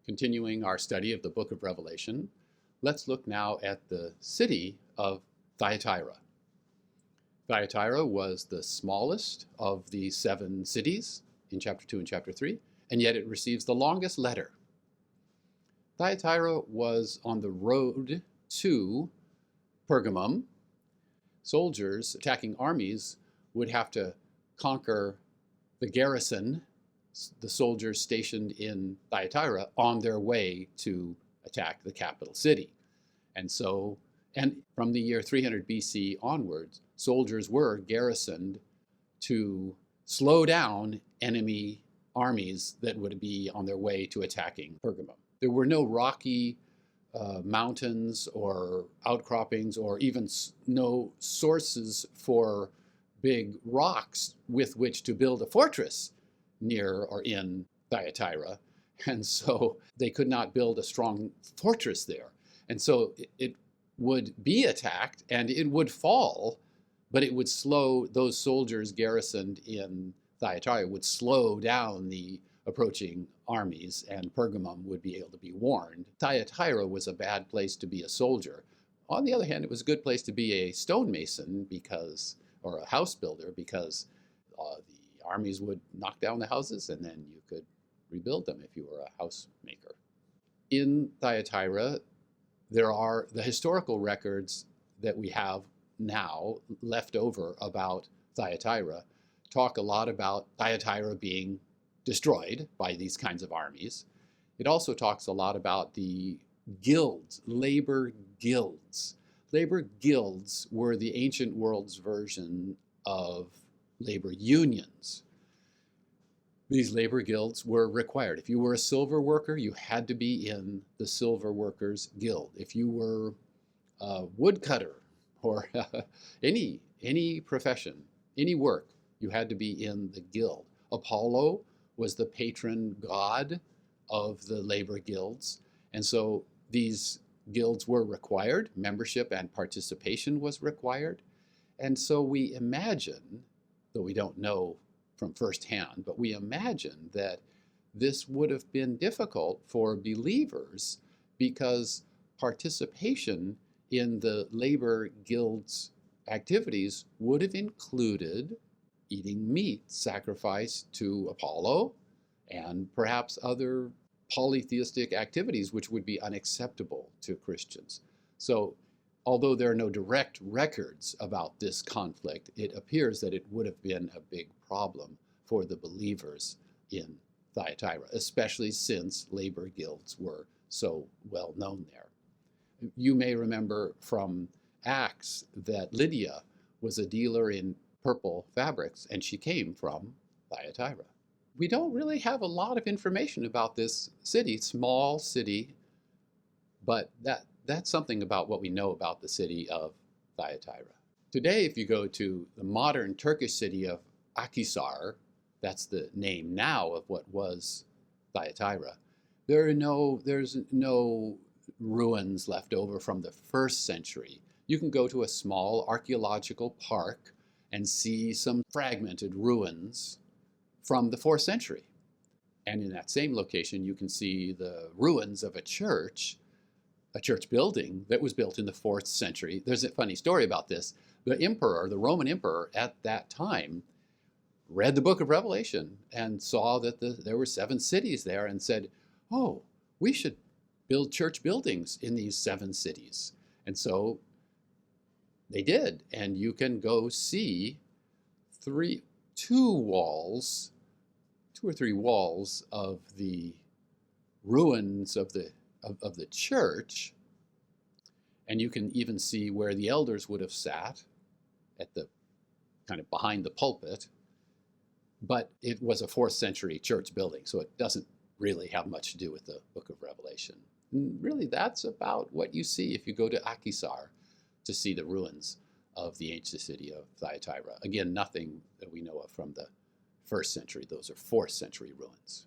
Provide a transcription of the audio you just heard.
Continuing our study of the book of Revelation, let's look now at the city of Thyatira. Thyatira was the smallest of the 7 cities in chapter 2 and chapter 3, and yet it receives the longest letter. Thyatira was on the road to Pergamum. Soldiers attacking armies would have to conquer the garrison, the soldiers stationed in Thyatira, on their way to attack the capital city. And from the year 300 BC onwards, soldiers were garrisoned to slow down enemy armies that would be on their way to attacking Pergamum. There were no rocky mountains or outcroppings, or even no sources for big rocks with which to build a fortress near or in Thyatira. And so they could not build a strong fortress there. And so it would be attacked and it would fall, but it would slow, those soldiers garrisoned in Thyatira would slow down the approaching armies, and Pergamum would be able to be warned. Thyatira was a bad place to be a soldier. On the other hand, it was a good place to be a stonemason or a house builder, because the armies would knock down the houses and then you could rebuild them if you were a house maker. In Thyatira, there are the historical records that we have now left over about Thyatira talk a lot about Thyatira being destroyed by these kinds of armies. It also talks a lot about the guilds, labor guilds. Labor guilds were the ancient world's version of labor unions. These labor guilds were required. If you were a silver worker, you had to be in the Silver Workers Guild. If you were a woodcutter or any profession, any work, you had to be in the guild. Apollo was the patron god of the labor guilds, and so these guilds were required. Membership and participation was required. And so we imagine, though we don't know from firsthand, but we imagine that this would have been difficult for believers because participation in the labor guilds activities would have included eating meat sacrificed to Apollo and perhaps other polytheistic activities which would be unacceptable to Christians. So although there are no direct records about this conflict, it appears that it would have been a big problem for the believers in Thyatira, especially since labor guilds were so well known there. You may remember from Acts that Lydia was a dealer in purple fabrics, and she came from Thyatira. We don't really have a lot of information about this city, small city, but that's something about what we know about the city of Thyatira. Today, if you go to the modern Turkish city of Akhisar, that's the name now of what was Thyatira, there's no ruins left over from the 1st century. You can go to a small archaeological park and see some fragmented ruins from the 4th century. And in that same location, you can see the ruins of a church building that was built in the 4th century. There's a funny story about this. The Roman emperor at that time, read the book of Revelation and saw that there were 7 cities there and said, oh, we should build church buildings in these 7 cities. And so they did. And you can go see 2 or 3 walls of the ruins of the church, and you can even see where the elders would have sat at the kind of behind the pulpit. But it was a 4th century church building, so it doesn't really have much to do with the book of Revelation. And really, that's about what you see if you go to Akhisar to see the ruins of the ancient city of Thyatira. Again, nothing that we know of from the 1st century. Those are 4th century ruins.